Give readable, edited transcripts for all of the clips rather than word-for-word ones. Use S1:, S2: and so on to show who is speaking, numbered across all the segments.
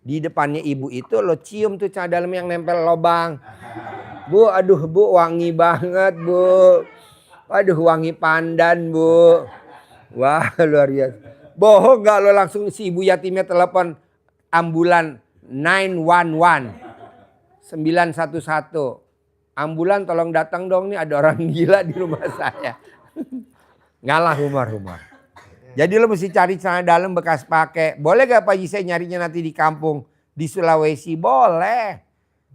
S1: Di depannya ibu itu lo cium tuh celana dalam yang nempel lobang. Bu, aduh bu wangi banget bu. Aduh wangi pandan bu. Wah luar biasa. Bohong gak lo langsung si ibu yatimnya telepon ambulan 911. 911. Ambulan tolong datang dong nih ada orang gila di rumah saya. Ngalah humor. Jadi lo mesti cari celana dalam bekas pakai. Boleh gak Pak Haji saya nyarinya nanti di kampung di Sulawesi? Boleh.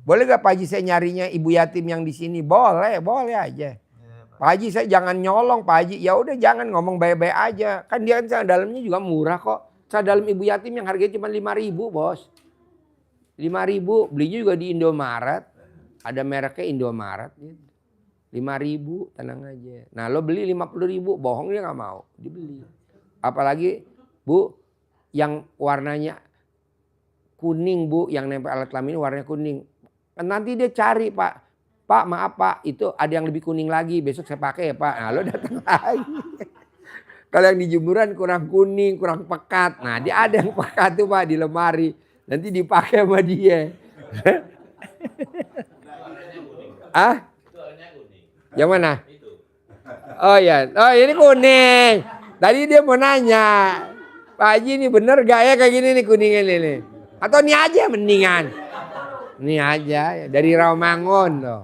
S1: Boleh gak Pak Haji saya nyarinya ibu yatim yang di sini? Boleh aja. Pak Haji saya jangan nyolong Pak Haji. Ya udah jangan ngomong baik-baik aja. Kan dia kan celana dalamnya juga murah kok. Celana dalam ibu yatim yang harganya cuma 5.000 bos. 5.000 belinya juga di Indomaret. Ada mereknya Indomaret gitu. 5.000 tenang aja. Nah lo beli 50.000 bohong dia gak mau dibeli. Apalagi bu yang warnanya kuning bu yang nempel alat kelamin warnanya kuning. Nanti dia cari Pak maaf Pak itu ada yang lebih kuning lagi besok saya pakai ya Pak. Nah lo datang lagi. Kalau yang di jemuran kurang kuning kurang pekat. Nah dia ada yang pekat tuh Pak di lemari. Nanti dipakai sama dia. Ah? Yang mana? Oh ya, oh ini kuning. Tadi dia mau nanya, Pak Haji ini bener gak ya kayak gini nih kuningnya nih? Atau ini aja mendingan? Ini aja dari Rawamangun loh.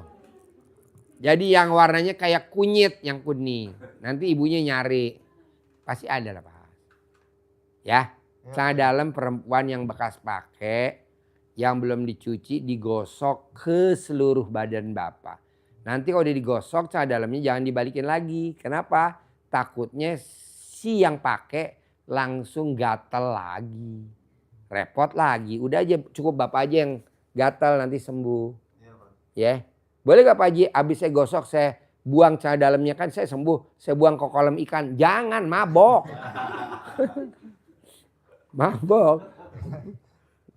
S1: Jadi yang warnanya kayak kunyit yang kuning. Nanti ibunya nyari. Pasti ada lah Pak. Ya, celana dalam perempuan yang bekas pakai. Yang belum dicuci digosok ke seluruh badan Bapak. Nanti kalau udah digosok celana dalamnya jangan dibalikin lagi. Kenapa? Takutnya si yang pakai langsung gatel lagi. Repot lagi. Udah aja cukup Bapak aja yang gatel nanti sembuh. Ya. Boleh gak Pak Haji abis saya gosok saya buang celana dalamnya kan saya sembuh. Saya buang ke kolam ikan. Jangan mabok. Mabok.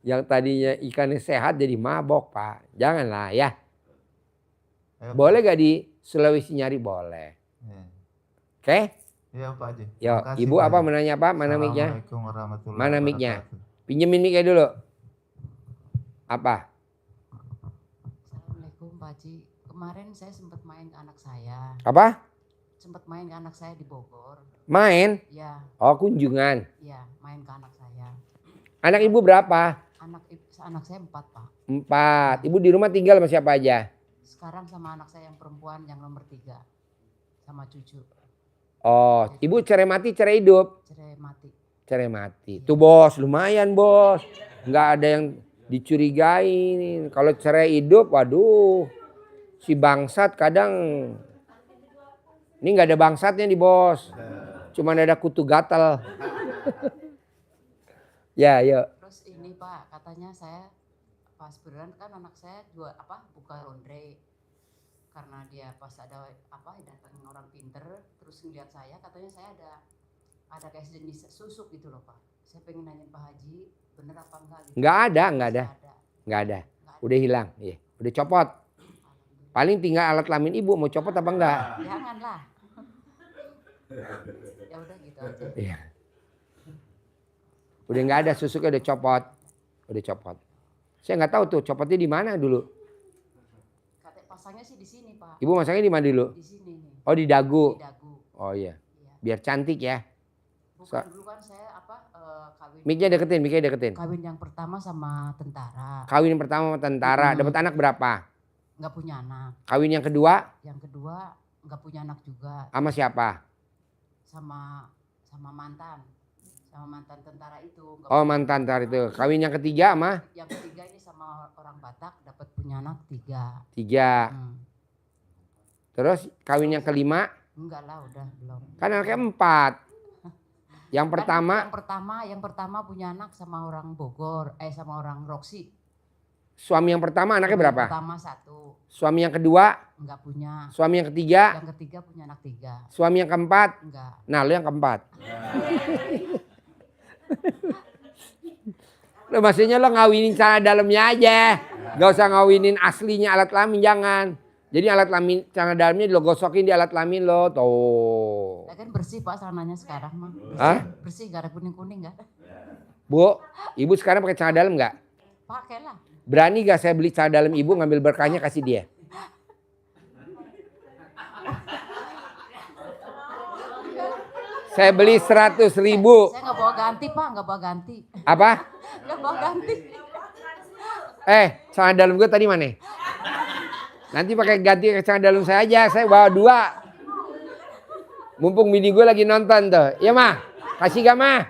S1: Yang tadinya ikannya sehat jadi mabok Pak. Janganlah ya. Boleh gak di Sulawesi nyari? Boleh. Oke?
S2: Iya Pak Haji.
S1: Yo, ibu
S2: Pak
S1: apa
S2: Haji.
S1: menanya Pak? Mana mic-nya?
S2: Assalamualaikum warahmatullahi
S1: Mana
S2: wabarakatuh.
S1: mic-nya? Pinjemin mic-nya dulu. Apa?
S3: Assalamualaikum Pak Haji. Kemarin saya sempat main ke anak saya.
S1: Apa?
S3: Sempat main ke anak saya di Bogor.
S1: Main?
S3: Ya,
S1: Oh kunjungan.
S3: ya main ke anak saya.
S1: Anak ibu berapa?
S3: Anak saya 4 Pak.
S1: 4. Ibu di rumah tinggal sama siapa aja?
S3: Sekarang sama anak saya yang perempuan yang nomor 3. Sama cucu.
S1: Oh, ibu cerai mati cerai hidup?
S3: Cerai mati.
S1: Cerai mati. Tuh bos, lumayan bos. Nggak ada yang dicurigai. Kalau cerai hidup, waduh. Si bangsat kadang. Ini nggak ada bangsatnya nih bos. Cuman ada kutu gatal. Ya, yuk.
S3: Terus ini Pak, katanya saya pas beneran kan anak saya juga buka laundry. Karena dia pas ada datang orang pinter terus ngeliat saya katanya saya ada kayak jenis susuk gitu loh Pak. Saya pengen nanyain Pak Haji bener apa enggak gitu.
S1: Nggak ada. Udah hilang, iya. Udah copot. Paling tinggal alat kelamin ibu mau copot apa enggak?
S3: Janganlah. Ya udah gitu aja.
S1: Iya. Udah nggak ada susuknya udah copot. Udah copot. Saya nggak tahu tuh copotnya di mana dulu.
S3: Katanya pasangnya sih di sini Pak.
S1: Ibu masangnya di mana dulu?
S3: Di sini nih.
S1: Oh di dagu.
S3: Di dagu.
S1: Oh iya.
S3: Iya.
S1: Biar cantik ya.
S3: Bukan dulu kan saya kawin.
S1: Mic-nya deketin.
S3: Kawin yang pertama sama tentara.
S1: Kawin yang pertama sama tentara, dapat anak berapa?
S3: Nggak punya anak.
S1: Kawin yang kedua?
S3: Yang kedua nggak punya anak juga.
S1: Sama siapa?
S3: Sama mantan. Sama mantan tentara itu.
S1: Oh mantan tentara itu. Kawin yang ketiga sama?
S3: Yang ketiga ini sama orang Batak dapat punya anak 3.
S1: 3. Terus kawin yang kelima?
S3: Enggak lah udah belum.
S1: Kan anaknya 4. Yang pertama?
S3: Yang pertama punya anak sama orang Bogor, sama orang Roksi.
S1: Suami yang pertama anaknya berapa?
S3: Yang pertama 1.
S1: Suami yang kedua?
S3: Enggak punya.
S1: Suami yang ketiga?
S3: Yang ketiga punya anak 3.
S1: Suami yang keempat?
S3: Enggak.
S1: Nah lu yang keempat. Lo maksudnya lo ngawinin celana dalamnya aja. Gak usah ngawinin aslinya alat kelamin jangan. Jadi alat kelamin celana dalamnya lo gosokin di alat kelamin lo tuh.
S3: Ya kan bersih Pak celananya sekarang mah.
S1: Hah?
S3: Bersih gak ada kuning-kuning gak?
S1: Bu, ibu sekarang pakai celana dalam gak?
S3: Pakailah.
S1: Berani gak saya beli celana dalam ibu, ngambil berkahnya kasih dia? Saya beli 100.000.
S3: Saya nggak bawa ganti Pak, nggak bawa ganti.
S1: Apa?
S3: Nggak bawa ganti.
S1: Celana dalam gue tadi mana? Nanti pakai ganti ke celana dalam saya aja, saya bawa 2. Mumpung bini gue lagi nonton tuh. Ya mah, kasih gak mah?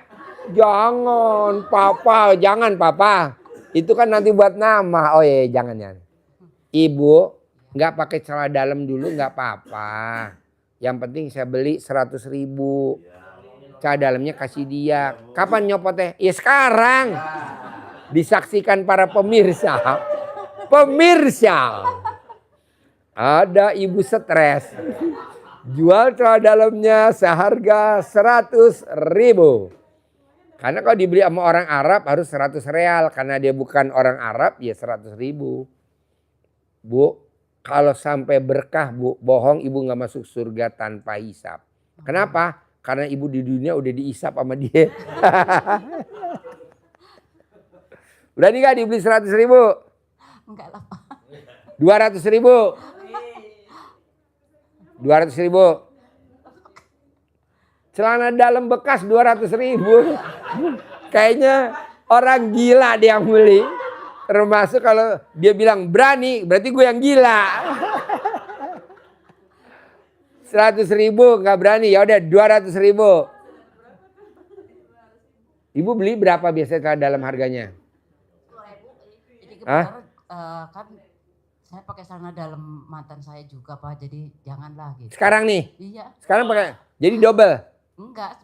S1: Jangan papa, jangan papa. Itu kan nanti buat nama. Oh iya, jangan ya. Ibu nggak pakai celana dalam dulu nggak apa-apa. Yang penting saya beli 100.000. Celana dalamnya kasih dia. Kapan nyopotnya? Ya sekarang. Disaksikan para pemirsa. Pemirsa. Ada ibu stres. Jual celana dalamnya seharga 100.000. Karena kalau dibeli sama orang Arab harus 100 real. Karena dia bukan orang Arab ya 100.000. Bu, kalau sampai berkah bu, bohong ibu gak masuk surga tanpa hisap. Kenapa? Karena ibu di dunia udah dihisap sama dia. Berani gak dibeli 100.000?
S3: Enggak lah Pak.
S1: 200.000? 200.000? Celana dalam bekas 200.000. Kayaknya orang gila dia yang beli. Termasuk kalau dia bilang berani, berarti gue yang gila. 100.000 nggak berani, ya udah 200.000. Ibu beli berapa biasanya dalam harganya?
S3: Jadi kebetulan kan saya pakai celana dalam mantan saya juga Pak, jadi janganlah gitu.
S1: Sekarang nih?
S3: Iya.
S1: Sekarang pakai, jadi double?
S3: Enggak,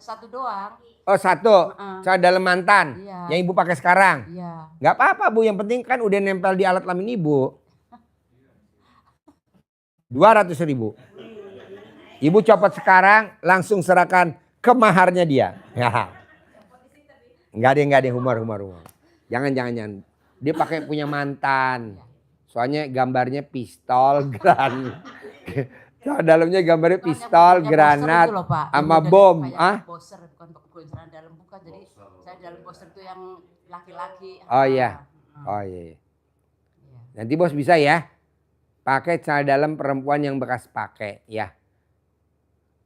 S3: satu doang.
S1: Oh satu, celana dalam mantan.
S3: Iya.
S1: Yang ibu pakai sekarang?
S3: Iya.
S1: Gak apa-apa bu, yang penting kan udah nempel di alat kelamin ibu. 200.000. Ibu copot sekarang, langsung serahkan ke maharnya dia. Enggak ada humor. Jangan. Dia pakai punya mantan. Soalnya gambarnya pistol, dalamnya gambarnya pistol, granat, sama bom.
S3: Boser, bukan celana dalam, bukan. Jadi saya dalam boser itu yang laki-laki.
S1: Oh iya. Nanti bos bisa ya. Pakai celana dalam perempuan yang bekas pakai ya.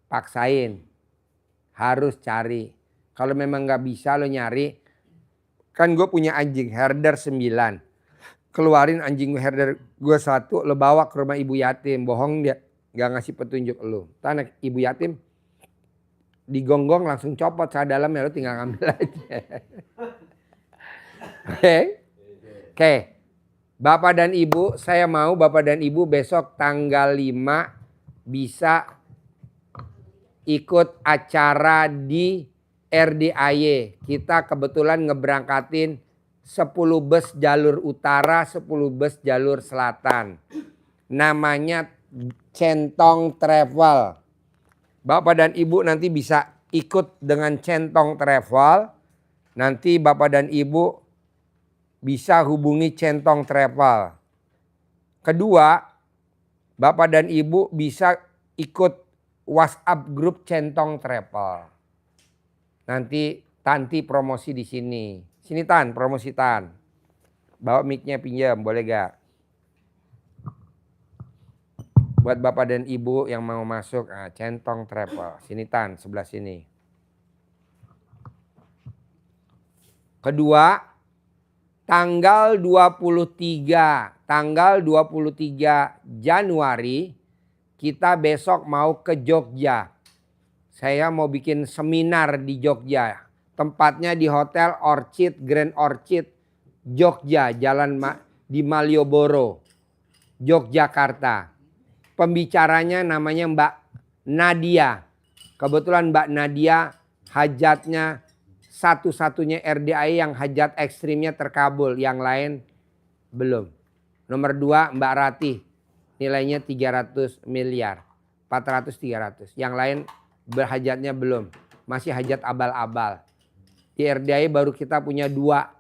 S1: Paksain. Harus cari. Kalau memang nggak bisa lo nyari. Kan gue punya anjing herder 9. Keluarin anjing herder gue 1. Lo bawa ke rumah ibu yatim. Bohong dia. Gak ngasih petunjuk lo. Tanah ibu yatim. Digonggong langsung copot celana dalamnya. Lo tinggal ngambil aja. Oke. Bapak dan ibu. Saya mau bapak dan ibu besok tanggal 5. Bisa ikut acara di RDAY. Kita kebetulan ngeberangkatin 10 bus jalur utara, 10 bus jalur selatan. Namanya Centong Travel. Bapak dan ibu nanti bisa ikut dengan Centong Travel. Nanti bapak dan ibu bisa hubungi Centong Travel. Kedua, bapak dan ibu bisa ikut WhatsApp grup Centong Travel. Nanti Tanti promosi di sini. Sini Tan, promosi Tan. Bawa mic-nya pinjam, boleh gak? Buat bapak dan ibu yang mau masuk, Centong Travel. Sini Tan, sebelah sini. Kedua, tanggal 23 Januari kita besok mau ke Jogja. Saya mau bikin seminar di Jogja. Tempatnya di Hotel Orchid, Grand Orchid, Jogja, Jalan di Malioboro, Yogyakarta. Pembicaranya namanya Mbak Nadia. Kebetulan Mbak Nadia hajatnya satu-satunya RDAI yang hajat ekstrimnya terkabul. Yang lain belum. Nomor 2 Mbak Ratih. Nilainya 300 miliar. 400-300. Yang lain berhajatnya belum. Masih hajat abal-abal. Di RDAI baru kita punya dua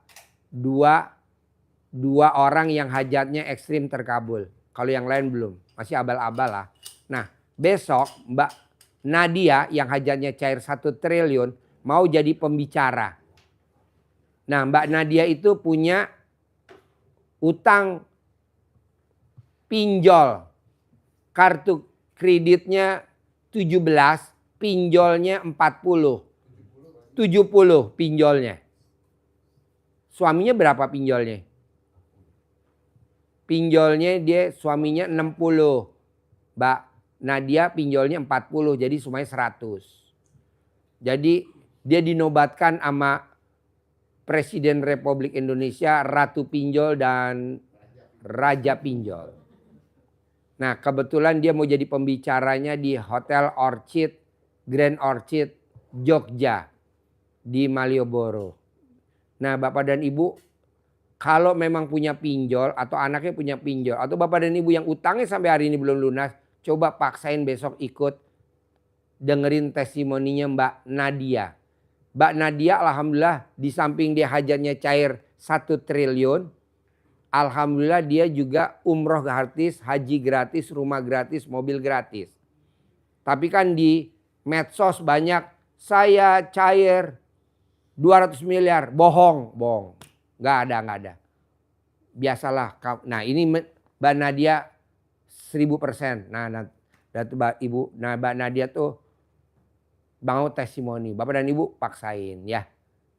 S1: orang yang hajatnya ekstrim terkabul. Kalau yang lain belum. Masih abal-abal lah. Nah besok Mbak Nadia yang hajatnya cair 1 triliun mau jadi pembicara. Nah Mbak Nadia itu punya utang pinjol kartu kreditnya 17, pinjolnya 40. 70 pinjolnya. Suaminya berapa pinjolnya? Pinjolnya dia suaminya 60. Mbak Nadia pinjolnya 40, jadi semuanya 100. Jadi dia dinobatkan sama Presiden Republik Indonesia, Ratu Pinjol dan Raja Pinjol. Nah kebetulan dia mau jadi pembicaranya di Hotel Orchid, Grand Orchid, Jogja di Malioboro. Nah Bapak dan Ibu kalau memang punya pinjol atau anaknya punya pinjol atau Bapak dan Ibu yang utangnya sampai hari ini belum lunas, coba paksain besok ikut dengerin testimoninya Mbak Nadia. Mbak Nadia alhamdulillah di samping dia hajatnya cair 1 triliun. Alhamdulillah dia juga umroh gratis, haji gratis, rumah gratis, mobil gratis. Tapi kan di medsos banyak saya cair 200 miliar, bohong. Nggak ada. Biasalah. Nah ini Mbak Nadia 1000%. Nah Mbak Nadia tuh mau testimoni. Bapak dan Ibu paksain ya.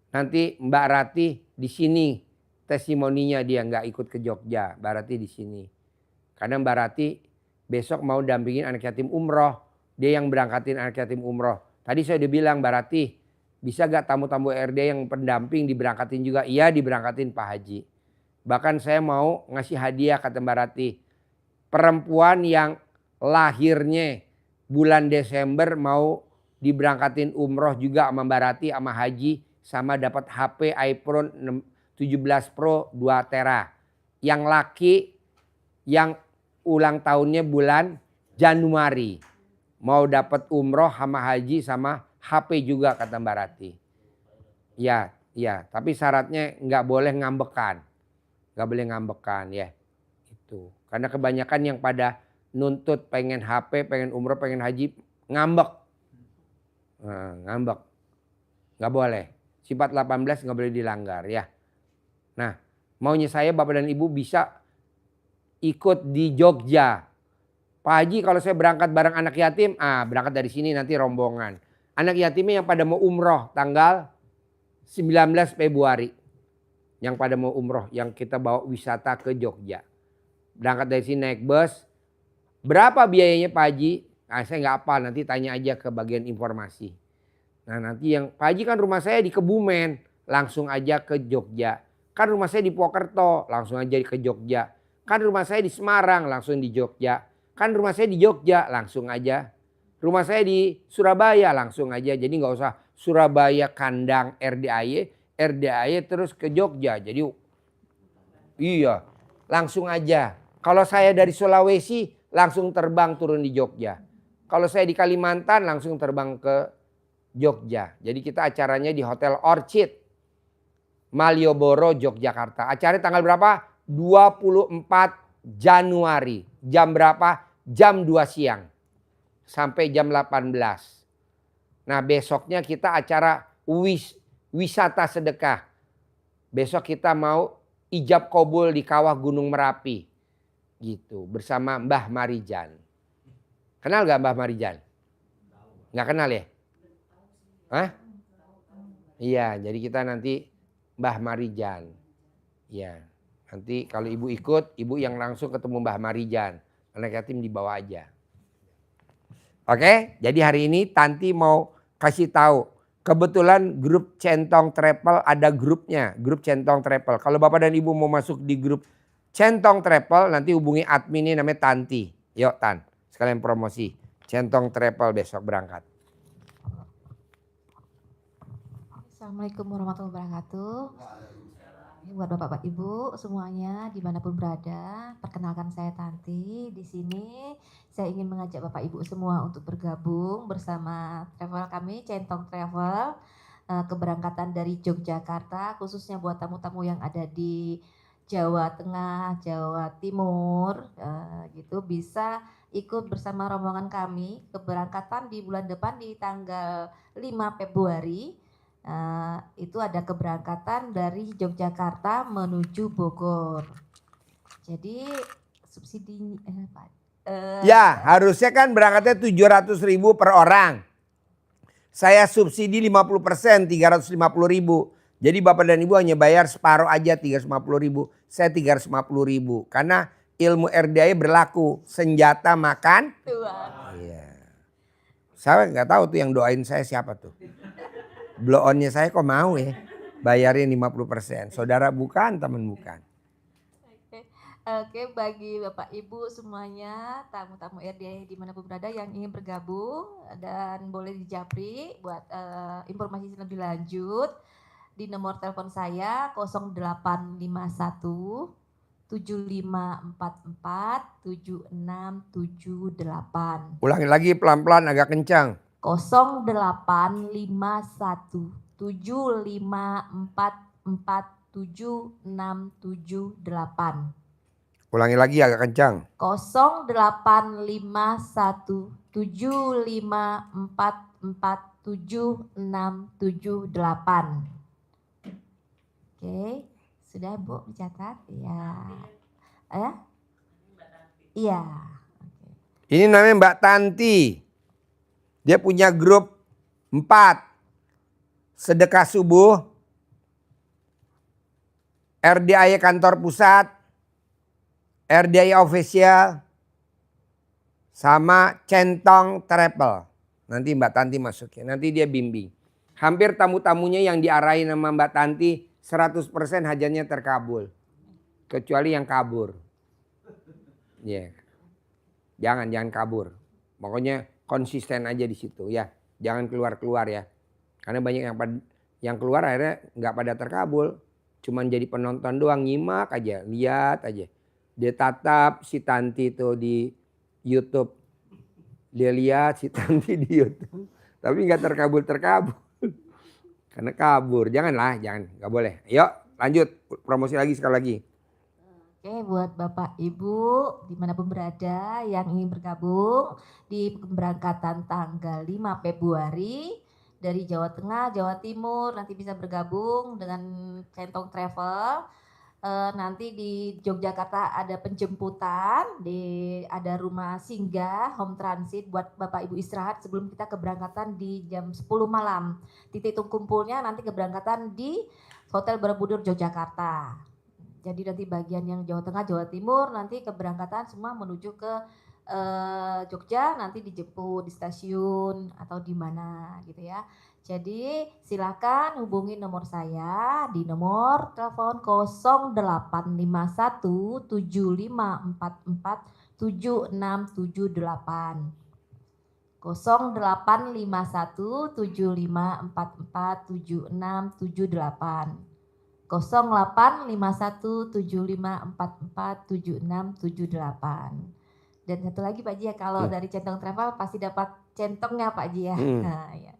S1: Nanti Mbak Rati di sini testimoninya dia nggak ikut ke Jogja. Mbak Rati di sini. Karena Mbak Rati besok mau dampingin anak yatim umroh. Dia yang berangkatin anak yatim umroh. Tadi saya udah bilang Mbak Rati bisa gak tamu-tamu RD yang pendamping diberangkatin juga? Iya diberangkatin Pak Haji. Bahkan saya mau ngasih hadiah kata Mbak Rati. Perempuan yang lahirnya bulan Desember mau diberangkatin umroh juga sama Mbak Rati sama Haji. Sama dapat HP iPhone 17 Pro 2 tera. Yang laki yang ulang tahunnya bulan Januari. Mau dapat umroh sama haji sama HP juga kata Mbak Rati. Ya, tapi syaratnya nggak boleh ngambekan. Nggak boleh ngambekan ya. Itu. Karena kebanyakan yang pada nuntut pengen HP, pengen umroh, pengen haji ngambek. Ngambek. Nggak boleh. Sifat 18 nggak boleh dilanggar ya. Nah, maunya saya Bapak dan Ibu bisa ikut di Jogja. Pak Haji kalau saya berangkat bareng anak yatim, berangkat dari sini nanti rombongan. Anak yatimnya yang pada mau umroh tanggal 19 Februari. Yang pada mau umroh, yang kita bawa wisata ke Jogja. Berangkat dari sini naik bus. Berapa biayanya Pak Haji? Saya nggak hafal, nanti tanya aja ke bagian informasi. Nah nanti yang Pak Haji kan rumah saya di Kebumen, langsung aja ke Jogja. Kan rumah saya di Purwokerto, langsung aja ke Jogja. Kan rumah saya di Semarang, langsung di Jogja. Kan rumah saya di Jogja, langsung aja. Rumah saya di Surabaya, langsung aja. Jadi nggak usah Surabaya kandang RDAY terus ke Jogja. Jadi iya, langsung aja. Kalau saya dari Sulawesi, langsung terbang turun di Jogja. Kalau saya di Kalimantan, langsung terbang ke Jogja. Jadi kita acaranya di Hotel Orchid, Malioboro, Yogyakarta. Acaranya tanggal berapa? 24 Januari. Jam berapa? Jam 2 siang. Sampai jam 18. Nah besoknya kita acara wisata sedekah. Besok kita mau ijab kabul di kawah Gunung Merapi. Gitu. Bersama Mbah Marijan. Kenal gak Mbah Marijan? Nggak kenal ya? Hah? Iya jadi kita nanti Mbah Marijan. Ya, nanti kalau ibu ikut, ibu yang langsung ketemu Mbah Marijan. Anak yatim dibawa aja. Oke, jadi hari ini Tanti mau kasih tahu. Kebetulan grup Centong Travel ada grupnya, grup Centong Travel. Kalau Bapak dan Ibu mau masuk di grup Centong Travel, nanti hubungi adminnya namanya Tanti. Yuk Tan, sekalian promosi. Centong Travel besok berangkat.
S2: Assalamualaikum warahmatullahi wabarakatuh. Buat Bapak Ibu semuanya dimanapun berada, perkenalkan saya Tanti. Di sini saya ingin mengajak Bapak Ibu semua untuk bergabung bersama travel kami Centong Travel, keberangkatan dari Yogyakarta, khususnya buat tamu-tamu yang ada di Jawa Tengah, Jawa Timur, gitu bisa ikut bersama rombongan kami keberangkatan di bulan depan di tanggal 5 Februari. Itu ada keberangkatan dari Yogyakarta menuju Bogor. Jadi subsidi Pak.
S1: Ya, harusnya kan berangkatnya 700.000 per orang. Saya subsidi 50%, 350.000. Jadi Bapak dan Ibu hanya bayar separuh aja 350.000. Saya 350.000. Karena ilmu RDI berlaku. Senjata makan.
S2: Tuhan.
S1: Iya. Saya nggak tahu tuh yang doain saya siapa tuh. Blow on-nya saya kok mau ya. Bayarin 50%. Saudara bukan, teman bukan.
S2: Oke, bagi Bapak Ibu semuanya, tamu-tamu RDI dimanapun berada yang ingin bergabung dan boleh dijapri buat informasi lebih lanjut di nomor telepon saya 0851 7544 7678.
S1: Ulangi lagi pelan-pelan agak kencang.
S2: 0851 7544 7678.
S1: Ulangi lagi agak kencang.
S2: 0851 7544 7678. Oke, sudah Bu dicatat? Ya. Iya.
S1: Ini namanya Mbak Tanti. Dia punya grup 4. Sedekah subuh. RDI kantor pusat. RDI official. Sama Centong Travel. Nanti Mbak Tanti masukin. Nanti dia bimbing. Hampir tamu-tamunya yang diarahin sama Mbak Tanti 100% hajatnya terkabul. Kecuali yang kabur. Ya. Yeah. Jangan kabur. Pokoknya konsisten aja di situ ya. Jangan keluar-keluar ya. Karena banyak yang keluar akhirnya nggak pada terkabul. Cuman jadi penonton doang, nyimak aja, lihat aja. Dia tatap si Tanti itu di YouTube. Dia lihat si Tanti di YouTube. Tapi nggak terkabul. Karena kabur. Jangan, nggak boleh. Yuk lanjut, promosi lagi sekali lagi.
S2: Oke, buat Bapak Ibu dimanapun berada yang ingin bergabung di keberangkatan tanggal 5 Februari dari Jawa Tengah, Jawa Timur, nanti bisa bergabung dengan Centong Travel. Nanti di Yogyakarta ada penjemputan, ada rumah singgah, home transit buat Bapak Ibu istirahat sebelum kita keberangkatan di jam 10 malam. Titik kumpulnya nanti keberangkatan di Hotel Borobudur Yogyakarta. Jadi nanti bagian yang Jawa Tengah, Jawa Timur nanti keberangkatan semua menuju ke Jogja, nanti dijemput di stasiun atau di mana gitu ya. Jadi silakan hubungi nomor saya di nomor telepon 0851 7544 7678. 0851 7544 7678. 0851 7544 7678. Dan satu lagi Pak Ji ya, kalau dari Centong Travel pasti dapat centongnya Pak Ji ya. Nah, ya.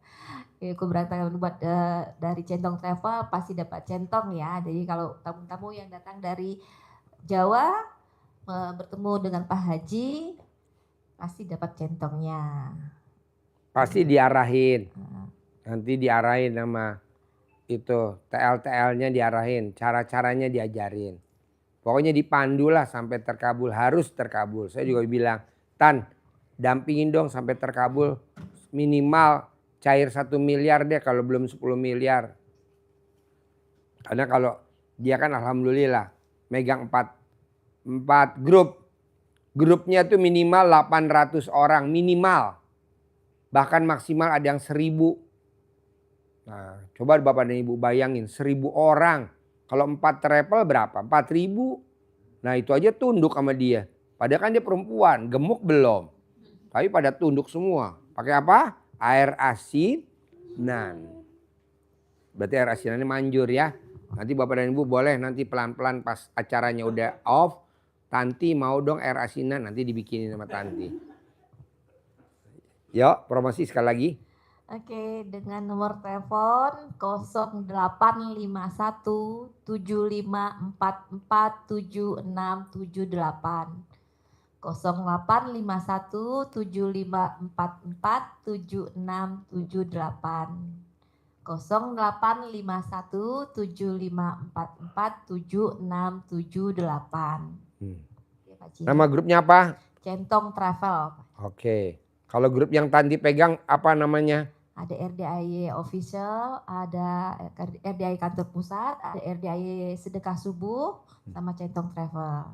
S2: Keberangkatan buat dari Centong Travel pasti dapat centong ya. Jadi kalau tamu-tamu yang datang dari Jawa bertemu dengan Pak Haji pasti dapat centongnya.
S1: Pasti diarahin. Nanti diarahin sama itu TL-TL-nya diarahin, cara-caranya diajarin. Pokoknya dipandu lah sampai terkabul, harus terkabul. Saya juga bilang, Tan, dampingin dong sampai terkabul. Minimal cair 1 miliar deh kalau belum 10 miliar. Karena kalau dia kan alhamdulillah megang 4 grup. Grupnya tuh minimal 800 orang, minimal. Bahkan maksimal ada yang 1000. Nah, coba Bapak dan Ibu bayangin 1000 orang. Kalau 4 travel berapa? 4.000. Nah itu aja tunduk sama dia. Padahal kan dia perempuan, gemuk belum. Tapi pada tunduk semua. Pakai apa? Air asinan. Berarti air asinannya manjur ya. Nanti Bapak dan Ibu boleh nanti pelan-pelan pas acaranya udah off. Tanti mau dong air asinan, nanti dibikinin sama Tanti. Yuk promosi sekali lagi.
S2: Oke, dengan nomor telepon 0851 7544 7678. 0851 7544 7678. 0851 7544 7678. Ya, Pak Ji.
S1: Nama grupnya apa?
S2: Centong Travel.
S1: Oke. Kalau grup yang Tanti pegang apa namanya?
S2: Ada RDAY Official, ada RDAY Kantor Pusat, ada RDAY Sedekah Subuh, sama Centong Travel.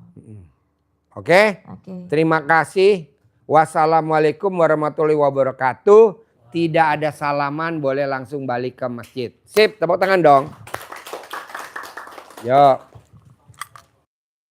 S1: Oke.
S2: Oke.
S1: Terima kasih. Wassalamualaikum warahmatullahi wabarakatuh. Tidak ada salaman, boleh langsung balik ke masjid. Sip, tepuk tangan dong. Yuk.